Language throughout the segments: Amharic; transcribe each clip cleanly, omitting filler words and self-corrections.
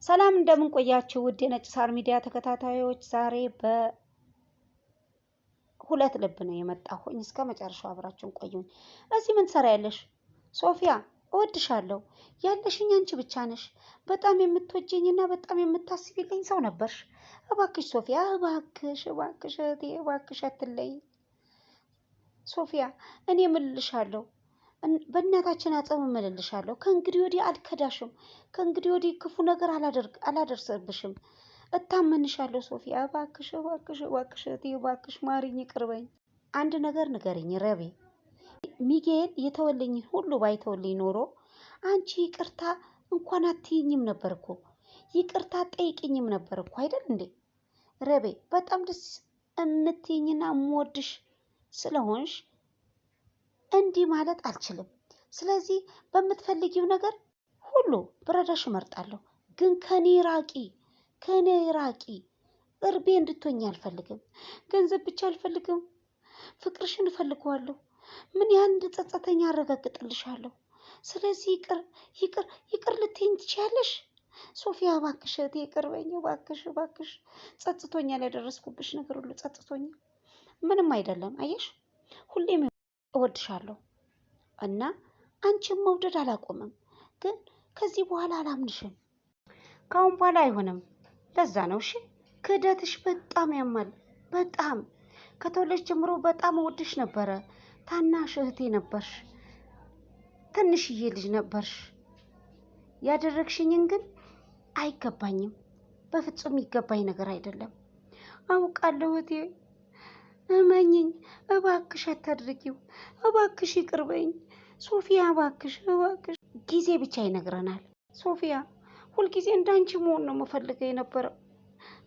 ሰላም እንደምን ቆያችሁ ውድ የነጭ ሳር ሚዲያ ተከታታዮች፣ ዛሬ በሁለት ልብ ነው የመጣሁኝ። እስከ መጨረሻው አብራችሁን ቆዩኝ። እዚህ ምን ትሰሪያለሽ? ሶፊያ እወድሻለሁ። ያለሽኝ አንቺ ብቻ ነሽ። በጣም የምትወጂኝና በጣም የምታስቢልኝ ሰው ነበርሽ። እባክሽ ሶፊያ፣ እባክሽ እባክሽ እህቴ፣ እባክሽ አትለይ። ሶፊያ እኔ እምልልሻለሁ፣ በእናታችን አጽም እምልልሻለሁ። ከእንግዲህ ወዲህ አልከዳሽም። ከእንግዲህ ወዲህ ክፉ ነገር አላደርስብሽም። እታመንሻለሁ ሶፊያ። እባክሽ እባክሽ እባክሽ እህቴ፣ እባክሽ ማሪኝ፣ ይቅርበኝ። አንድ ነገር ንገሪኝ ረቤ። ሚጌል የተወልኝ ሁሉ ባይተወልኝ ኖሮ አንቺ ይቅርታ እንኳን አትይኝም ነበር እኮ፣ ይቅርታ ጠይቅኝም ነበር እኮ አይደል እንዴ? ረቤ በጣም ደስ እምትይኝና እምወድሽ ስለሆንሽ እንዲህ ማለት አልችልም። ስለዚህ በምትፈልጊው ነገር ሁሉ ብረዳሽ እመርጣለሁ። ግን ከኔ ራቂ፣ ከኔ ራቂ። እርቤ እንድትሆኝ አልፈልግም። ገንዘብ ብቻ አልፈልግም፣ ፍቅርሽን እፈልገዋለሁ። ምን ያህል እንደጸጸተኝ አረጋግጥልሻለሁ። ስለዚህ ይቅር ይቅር ይቅር ልትይኝ ትችያለሽ። ሶፊያ እባክሽ እህቴ ይቅር በይኝ፣ እባክሽ እባክሽ። ጸጽቶኛል፣ ያደረስኩብሽ ነገር ሁሉ ጸጽቶኛል። ምንም አይደለም። አየሽ፣ ሁሌም እወድሻለሁ እና አንቺን መውደድ አላቆምም። ግን ከዚህ በኋላ አላምንሽም። ካሁን በኋላ አይሆንም። ለዛ ነው እሺ። ክህደትሽ በጣም ያማል። በጣም ከተወለድሽ ጀምሮ በጣም እወድሽ ነበረ። ታናሽ እህቴ ነበርሽ፣ ትንሽዬ ልጅ ነበርሽ። ያደረግሽኝን ግን አይገባኝም። በፍጹም ይገባኝ ነገር አይደለም። አውቃለሁ እህቴ፣ እመኝኝ። እባክሽ አታድርጊው። እባክሽ ይቅር በይኝ ሶፊያ፣ እባክሽ እባክሽ። ጊዜ ብቻ ይነግረናል ሶፊያ። ሁልጊዜ እንዳንቺ መሆን ነው የምፈልገው የነበረው።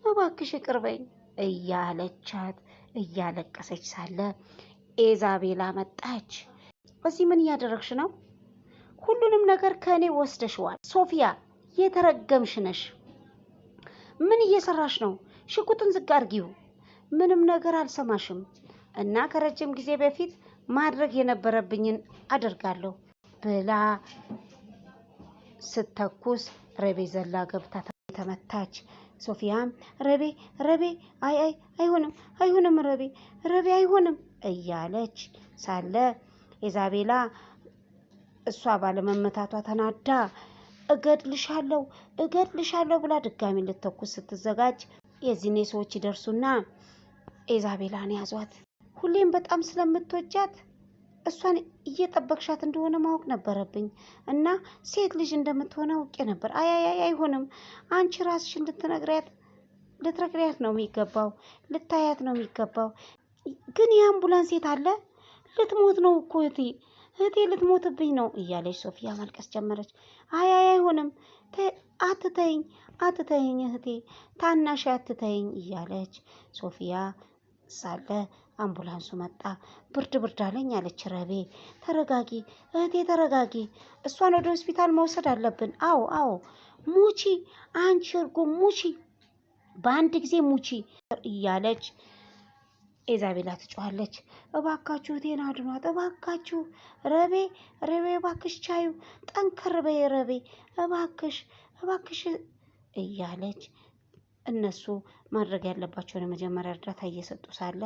እባክሽ ይቅር በይኝ እያለቻት እያለቀሰች ሳለ ኤዛቤላ መጣች። እዚህ ምን እያደረግሽ ነው? ሁሉንም ነገር ከእኔ ወስደሽዋል ሶፊያ። የተረገምሽ ነሽ። ምን እየሰራሽ ነው? ሽጉጥን ዝግ አድርጊው። ምንም ነገር አልሰማሽም እና ከረጅም ጊዜ በፊት ማድረግ የነበረብኝን አደርጋለሁ ብላ ስተኩስ ረቤ ዘላ ገብታ ተመታች። ሶፊያም ረቤ ረቤ፣ አይ አይ አይሆንም አይሆንም፣ ረቤ ረቤ አይሆንም እያለች ሳለ ኢዛቤላ እሷ ባለመመታቷ ተናዳ እገድልሻለሁ እገድልሻለሁ ብላ ድጋሚ ልተኩስ ስትዘጋጅ የዚህኔ ሰዎች ይደርሱና ኢዛቤላን ያዟት። ሁሌም በጣም ስለምትወጃት እሷን እየጠበቅሻት እንደሆነ ማወቅ ነበረብኝ እና ሴት ልጅ እንደምትሆነ አውቄ ነበር። አይ አይ አይሆንም፣ አንቺ ራስሽ ልትነግሪያት ነው የሚገባው፣ ልታያት ነው የሚገባው። ግን የአምቡላንስ ሴት አለ፣ ልትሞት ነው እኮ እህቴ፣ እህቴ ልትሞትብኝ ነው እያለች ሶፊያ ማልቀስ ጀመረች። አይ አይ አይሆንም፣ አትተይኝ አትተይኝ እህቴ፣ ታናሽ አትተይኝ እያለች ሶፊያ ሳለ አምቡላንሱ መጣ። ብርድ ብርድ አለኝ አለች ረቤ። ተረጋጊ እህቴ ተረጋጊ፣ እሷን ወደ ሆስፒታል መውሰድ አለብን። አዎ አዎ፣ ሙቺ አንቺ እርጉም ሙቺ፣ በአንድ ጊዜ ሙቺ እያለች ኢዛቤላ ትጮኻለች። እባካችሁ እህቴን አድኗት እባካችሁ፣ ረቤ ረቤ እባክሽ ቻዩ፣ ጠንከር በይ ረቤ እባክሽ እባክሽ እያለች እነሱ ማድረግ ያለባቸውን የመጀመሪያ እርዳታ እየሰጡ ሳለ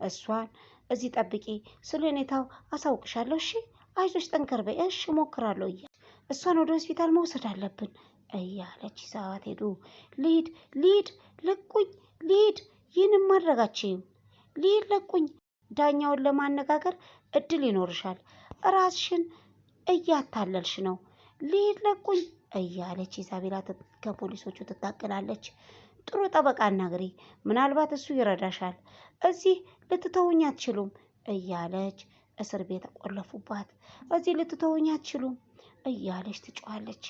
እሷን እዚህ ጠብቂ፣ ስለ ሁኔታው አሳውቅሻለሁ፣ እሺ አይዞሽ፣ ጠንከር በይ፣ እሺ እሞክራለሁ እያለች እሷን ወደ ሆስፒታል መውሰድ አለብን እያለች ይዘዋት ሄዱ። ልሂድ ልሂድ፣ ለቁኝ ልሂድ፣ ይህንም ማድረጋችም ልሂድ፣ ለቁኝ። ዳኛውን ለማነጋገር እድል ይኖርሻል፣ ራስሽን እያታለልሽ ነው፣ ልሂድ፣ ለቁኝ እያለች ኢዛቤላ ከፖሊሶቹ ትታገላለች። ጥሩ ጠበቃ አናግሪ፣ ምናልባት እሱ ይረዳሻል፣ እዚህ ልትተውኝ አትችሉም እያለች እስር ቤት ተቆለፉባት። እዚህ ልትተውኝ አትችሉም እያለች ትጮኻለች፣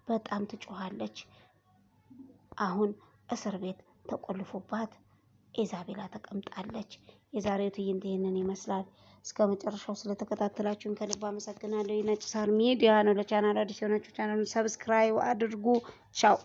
በጣም ትጮኻለች። አሁን እስር ቤት ተቆልፎባት ኢዛቤላ ተቀምጣለች። የዛሬው ትዕይንት ይህንን ይመስላል። እስከ መጨረሻው ስለተከታተላችሁን ከልብ አመሰግናለሁ። ነጭ ሳር ሚዲያ ነው። ለቻናል አዲስ የሆናችሁ ቻናሉን ሰብስክራይብ አድርጉ። ቻው።